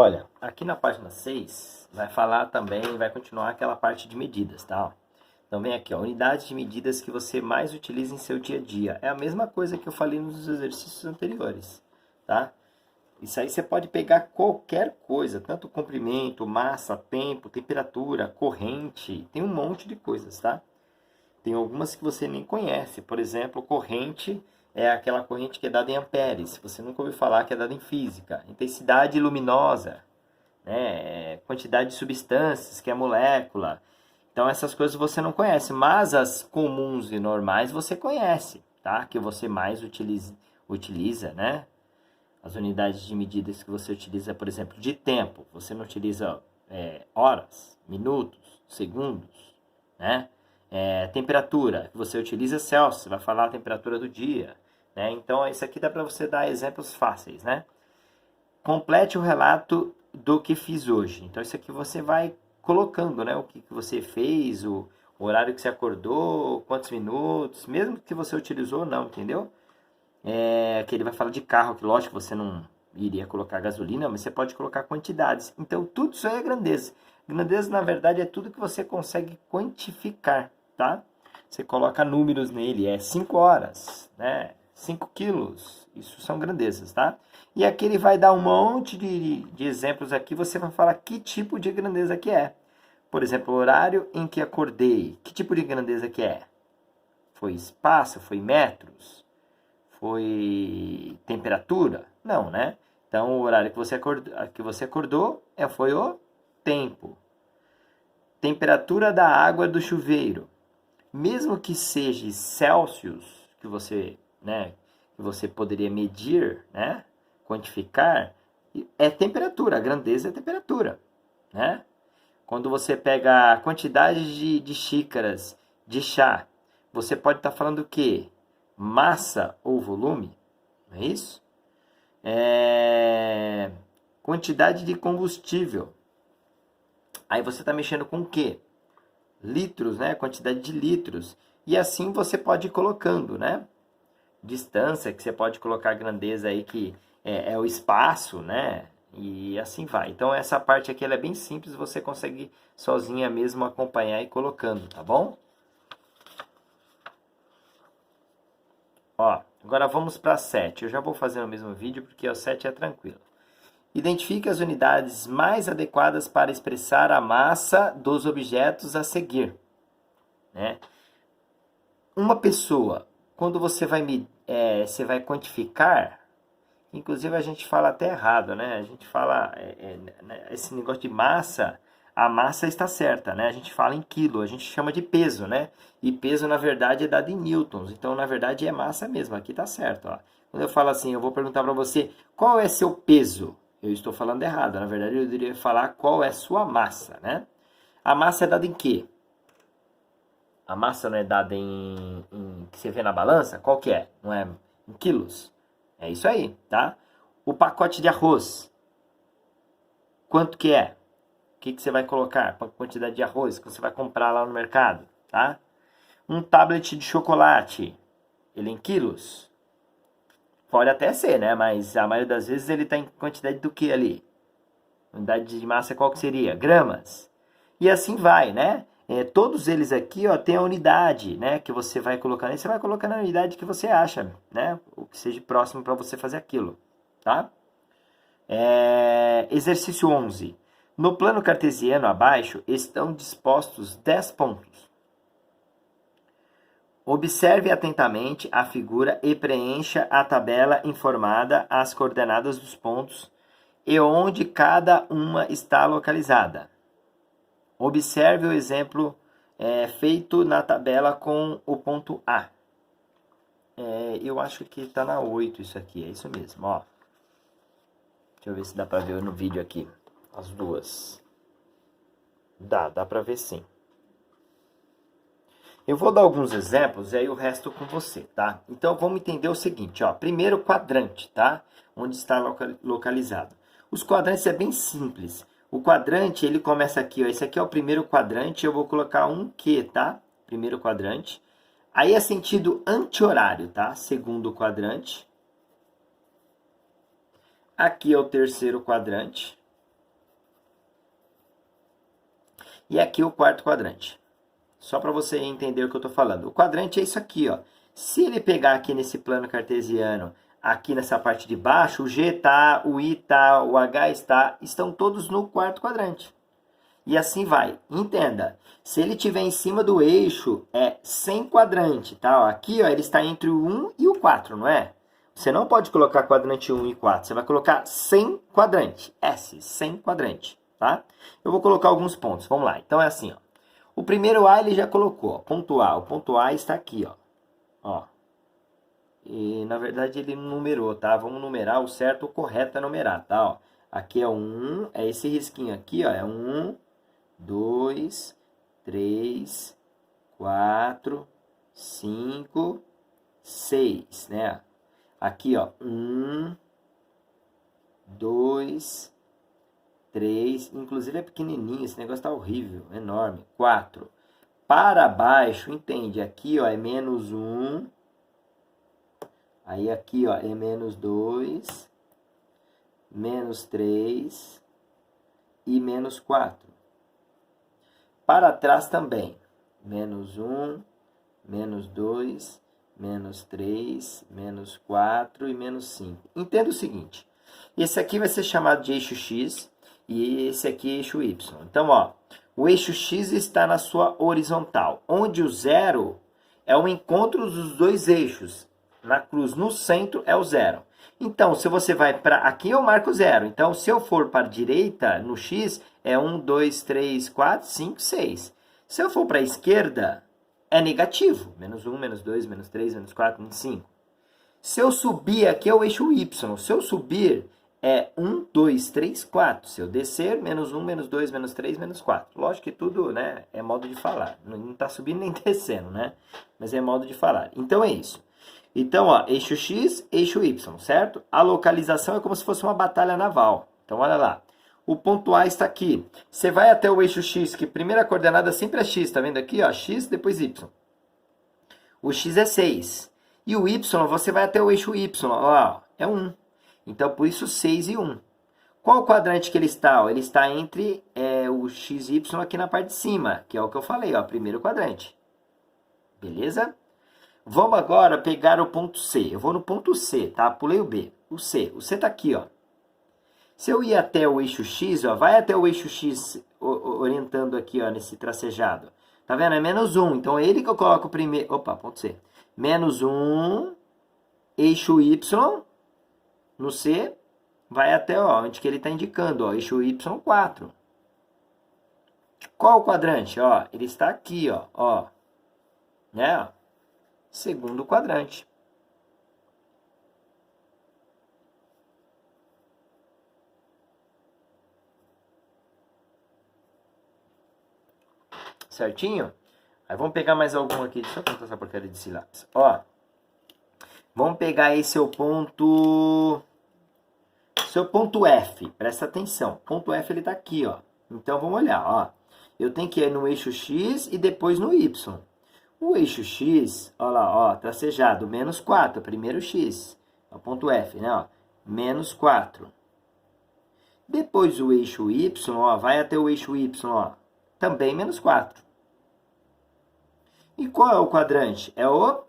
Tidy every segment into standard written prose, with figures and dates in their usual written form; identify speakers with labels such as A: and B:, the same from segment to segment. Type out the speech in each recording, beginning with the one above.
A: Olha, aqui na página 6 vai falar também, vai continuar aquela parte de medidas, tá? Então vem aqui, ó, unidades de medidas que você mais utiliza em seu dia a dia. É a mesma coisa que eu falei nos exercícios anteriores, tá? Isso aí você pode pegar qualquer coisa, tanto comprimento, massa, tempo, temperatura, corrente, tem um monte de coisas, tá? Tem algumas que você nem conhece, por exemplo, corrente é aquela corrente que é dada em amperes, você nunca ouviu falar que é dada em física. Intensidade luminosa, né? Quantidade de substâncias, que é molécula. Então essas coisas você não conhece, mas as comuns e normais você conhece, tá? Que você mais utiliza, né? As unidades de medidas que você utiliza, por exemplo, de tempo. Você não utiliza horas, minutos, segundos, né? Temperatura, que você utiliza Celsius, vai falar a temperatura do dia, né? Então isso aqui dá para você dar exemplos fáceis, né? Complete o relato do que fiz hoje. Então isso aqui você vai colocando, né? O que você fez, o horário que você acordou, quantos minutos, mesmo que você utilizou ou não, entendeu? Que ele vai falar de carro, que lógico que você não iria colocar gasolina, mas você pode colocar quantidades. Então tudo isso aí é grandeza. Grandeza, na verdade, é tudo que você consegue quantificar, tá? Você coloca números nele, 5 horas, né? 5 quilos, isso são grandezas, tá? E aqui ele vai dar um monte de exemplos aqui, você vai falar que tipo de grandeza que é. Por exemplo, o horário em que acordei, que tipo de grandeza que é? Foi espaço, foi metros? Foi temperatura? Não, né? Então, o horário que você acordou foi o tempo. Temperatura da água do chuveiro. Mesmo que seja Celsius, que você poderia medir, né? Quantificar, é temperatura. A grandeza é temperatura, né? Quando você pega a quantidade de xícaras de chá, você pode estar falando o quê? Massa ou volume, não é isso? Quantidade de combustível. Aí você está mexendo com o quê? Litros, né? Quantidade de litros. E assim você pode ir colocando, né? Distância, que você pode colocar grandeza aí, que é o espaço, né? E assim vai. Então essa parte aqui ela é bem simples, você consegue sozinha mesmo acompanhar e colocando, tá bom? Ó, agora vamos para 7. Eu já vou fazer o mesmo vídeo porque o 7 é tranquilo. Identifique as unidades mais adequadas para expressar a massa dos objetos a seguir, né? Uma pessoa, quando você você vai quantificar, inclusive a gente fala até errado, né? A gente fala, esse negócio de massa, a massa está certa, né? A gente fala em quilo, a gente chama de peso, né? E peso, na verdade, é dado em newtons. Então, na verdade, é massa mesmo. Aqui tá certo, ó. Quando eu falo assim, eu vou perguntar para você, qual é seu peso? Eu estou falando errado. Na verdade, eu deveria falar qual é sua massa, né? A massa é dada em quê? A massa não é dada que você vê na balança? Qual que é? Não é em quilos? É isso aí, tá? O pacote de arroz, quanto que é? O que você vai colocar? A quantidade de arroz que você vai comprar lá no mercado, tá? Um tablet de chocolate, ele é em quilos? Pode até ser, né? Mas a maioria das vezes ele está em quantidade do que ali? Unidade de massa qual que seria? Gramas. E assim vai, né? Todos eles aqui, ó, tem a unidade, né? Que você vai colocando. E você vai colocando a unidade que você acha, né? O que seja próximo para você fazer aquilo, tá? Exercício 11. No plano cartesiano abaixo estão dispostos 10 pontos. Observe atentamente a figura e preencha a tabela informada as coordenadas dos pontos e onde cada uma está localizada. Observe o exemplo feito na tabela com o ponto A. Eu acho que está na 8 isso aqui, é isso mesmo, ó. Deixa eu ver se dá para ver no vídeo aqui, as duas. Dá para ver sim. Eu vou dar alguns exemplos e aí o resto com você, tá? Então vamos entender o seguinte, ó. Primeiro quadrante, tá? Onde está localizado. Os quadrantes é bem simples. O quadrante, ele começa aqui, ó. Esse aqui é o primeiro quadrante, eu vou colocar um Q, tá? Primeiro quadrante. Aí é sentido anti-horário, tá? Segundo quadrante. Aqui é o terceiro quadrante. E aqui o quarto quadrante. Só para você entender o que eu estou falando. O quadrante é isso aqui, ó. Se ele pegar aqui nesse plano cartesiano, aqui nessa parte de baixo, o G tá, o I tá, o H está, estão todos no quarto quadrante. E assim vai. Entenda, se ele estiver em cima do eixo, é sem quadrante, tá? Ó, aqui, ó, ele está entre o 1 e o 4, não é? Você não pode colocar quadrante 1 e 4, você vai colocar sem quadrante. S, sem quadrante, tá? Eu vou colocar alguns pontos, vamos lá. Então é assim, ó. O primeiro A ele já colocou, ó, ponto A. O ponto A está aqui, ó. Ó. E na verdade ele numerou, tá? Vamos numerar, o certo, o correto é numerar, tá? Ó. Aqui é o 1, é esse risquinho aqui, ó. É 1, 2, 3, 4, 5, 6, né? Aqui, ó. 1, 2, 3. Inclusive é pequenininho, esse negócio tá horrível, enorme. 4. Para baixo, entende? Aqui, ó, é menos 1. Aí aqui, ó, é menos 2, menos 3 e menos 4. Para trás também, menos 1, menos 2, menos 3, menos 4 e menos 5. Entenda o seguinte, esse aqui vai ser chamado de eixo X e esse aqui é eixo Y. Então, ó, o eixo X está na sua horizontal, onde o zero é o encontro dos dois eixos. Na cruz, no centro, é o zero. Então, se você vai para aqui, eu marco zero. Então, se eu for para a direita, no X, é 1, 2, 3, 4, 5, 6. Se eu for para a esquerda, é negativo. Menos 1, menos 2, menos 3, menos 4, menos 5. Se eu subir, aqui é o eixo Y. Se eu subir, é 1, 2, 3, 4. Se eu descer, menos 1, menos 2, menos 3, menos 4. Lógico que tudo, né, é modo de falar. Não está subindo nem descendo, né? Mas é modo de falar. Então, é isso. Então, ó, eixo X, eixo Y, certo? A localização é como se fosse uma batalha naval. Então, olha lá. O ponto A está aqui. Você vai até o eixo X, que primeira coordenada sempre é X, tá vendo aqui? Ó, X, depois Y. O X é 6. E o Y, você vai até o eixo Y, ó, é 1. Então, por isso, 6 e 1. Qual o quadrante que ele está? Ó, ele está entre o X e Y aqui na parte de cima, que é o que eu falei, ó, primeiro quadrante. Beleza? Vamos agora pegar o ponto C. Eu vou no ponto C, tá? Pulei o B. O C tá aqui, ó. Se eu ir até o eixo X, ó, vai até o eixo X orientando aqui, ó, nesse tracejado. Tá vendo? É menos 1. Então, é ele que eu coloco primeiro. Opa, ponto C. Menos 1, eixo Y, no C, vai até, ó, onde que ele está indicando, ó, eixo Y, 4. Qual o quadrante? Ó, ele está aqui, ó. Né? Segundo quadrante. Certinho? Aí vamos pegar mais algum aqui. Deixa eu contar essa porcaria desse lápis. Ó. Vamos pegar aí seu ponto F. Presta atenção. Ponto F ele tá aqui, ó. Então vamos olhar, ó. Eu tenho que ir no eixo X e depois no Y. O eixo X, ó lá, ó, tracejado, menos 4, primeiro X, é o ponto F, né, ó, menos 4. Depois o eixo Y, ó, vai até o eixo Y, ó, também menos 4. E qual é o quadrante? É o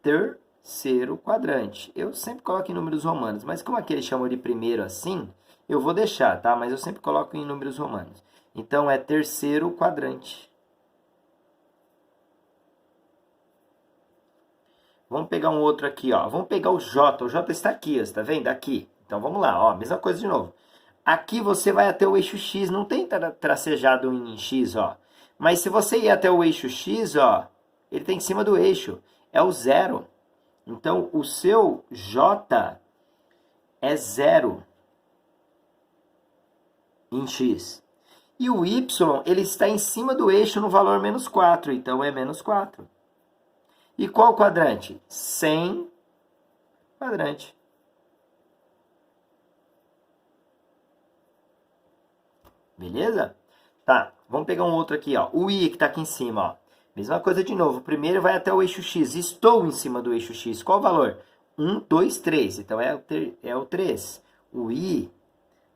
A: terceiro quadrante. Eu sempre coloco em números romanos, mas como aqui eles chamam de primeiro assim, eu vou deixar, tá? Mas eu sempre coloco em números romanos. Então, é terceiro quadrante. Vamos pegar um outro aqui, ó. Vamos pegar o J. O J está aqui, ó. Você tá vendo? Aqui. Então, vamos lá, ó. Mesma coisa de novo. Aqui você vai até o eixo X. Não tem tracejado em X, ó. Mas se você ir até o eixo X, ó, ele está em cima do eixo. É o 0. Então, o seu J é 0 em X. E o Y, ele está em cima do eixo no valor menos 4. Então, é menos 4. E qual quadrante? Sem quadrante. Beleza? Tá, vamos pegar um outro aqui, ó. O I que está aqui em cima, ó. Mesma coisa de novo. O primeiro vai até o eixo X. Estou em cima do eixo X. Qual o valor? 1, 2, 3. Então, é o 3. O I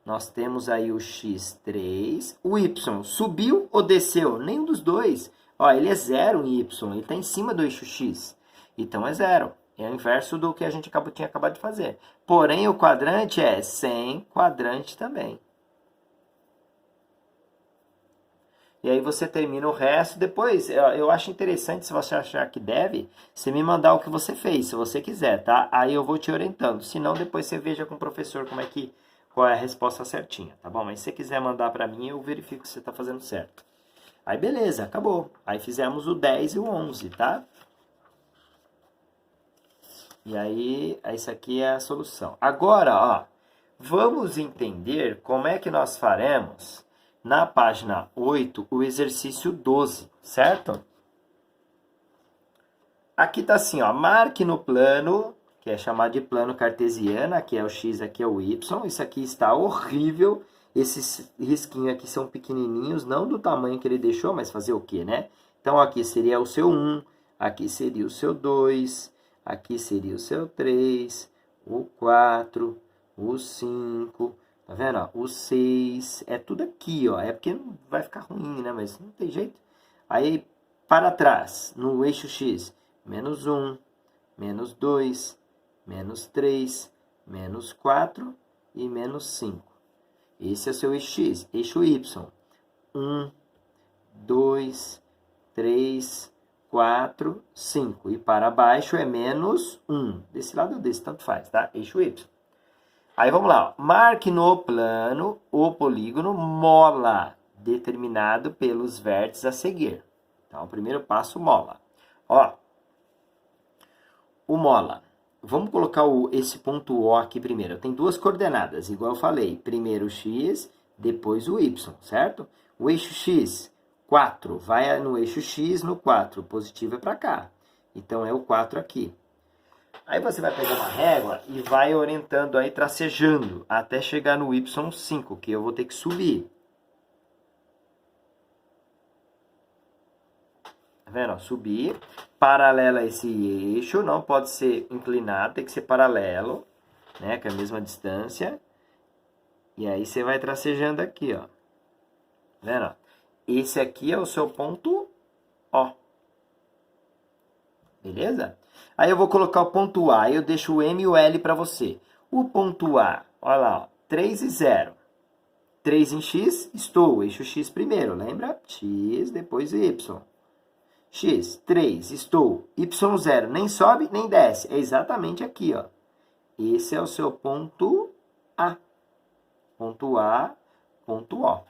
A: Nós temos aí o x3. O y subiu ou desceu? Nenhum dos dois. Ó, ele é zero em y, ele está em cima do eixo x. Então é zero. É o inverso do que a gente tinha acabado de fazer. Porém, o quadrante é sem quadrante também. E aí você termina o resto. Depois, eu acho interessante, se você achar que deve, você me mandar o que você fez, se você quiser, tá? Aí eu vou te orientando. Se não, depois você veja com o professor qual é a resposta certinha, tá bom? Mas se você quiser mandar para mim, eu verifico se você está fazendo certo. Aí beleza, acabou. Aí fizemos o 10 e o 11, tá? E aí, isso aqui é a solução. Agora, ó, vamos entender como é que nós faremos na página 8 o exercício 12, certo? Aqui tá assim, ó, marque no plano, que é chamado de plano cartesiano, aqui é o x, aqui é o y. Isso aqui está horrível. Esses risquinhos aqui são pequenininhos, não do tamanho que ele deixou, mas fazer o quê, né? Então, aqui seria o seu 1, aqui seria o seu 2, aqui seria o seu 3, o 4, o 5, tá vendo? Ó, o 6, é tudo aqui, ó. É porque não vai ficar ruim, né? Mas não tem jeito. Aí, para trás, no eixo x, menos 1, menos 2, menos 3, menos 4 e menos 5. Esse é o seu eixo x. Eixo y, 1, 2, 3, 4, 5. E para baixo é menos 1. Desse lado ou desse, tanto faz, tá? Eixo y. Aí vamos lá. Ó. Marque no plano o polígono mola, determinado pelos vértices a seguir. Então, o primeiro passo, mola. Ó, o mola. Vamos colocar esse ponto O aqui primeiro. Tem duas coordenadas, igual eu falei. Primeiro o x, depois o y, certo? O eixo x, 4, vai no eixo x, no 4. O positivo é para cá. Então, é o 4 aqui. Aí você vai pegar uma régua e vai orientando aí, tracejando, até chegar no y5, que eu vou ter que subir. Tá vendo? Ó, subir, paralelo a esse eixo, não pode ser inclinado, tem que ser paralelo, né? Que é a mesma distância. E aí você vai tracejando aqui, ó. Tá vendo? Ó? Esse aqui é o seu ponto O. Beleza? Aí eu vou colocar o ponto A, eu deixo o M e o L para você. O ponto A, olha lá, ó, 3 e 0. 3 em x, estou, eixo x primeiro, lembra? X, depois y. X, 3, estou, y0, nem sobe nem desce. É exatamente aqui, ó. Esse é o seu ponto A. Ponto A, ponto O.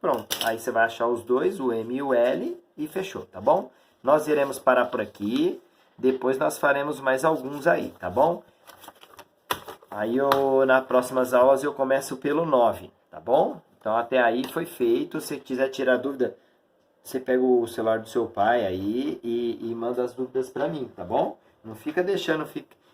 A: Pronto, aí você vai achar os dois, o M e o L, e fechou, tá bom? Nós iremos parar por aqui, depois nós faremos mais alguns aí, tá bom? Aí, nas próximas aulas, eu começo pelo 9, tá bom? Então, até aí foi feito. Se quiser tirar dúvida, você pega o celular do seu pai aí e manda as dúvidas para mim, tá bom? Não fica deixando,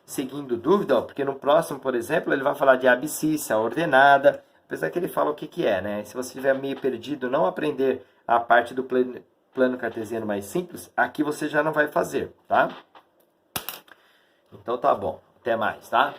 A: seguindo dúvida, ó, porque no próximo, por exemplo, ele vai falar de abscissa, ordenada, apesar que ele fala o que é, né? Se você estiver meio perdido, não aprender a parte do plano cartesiano mais simples, aqui você já não vai fazer, tá? Então tá bom. Até mais, tá?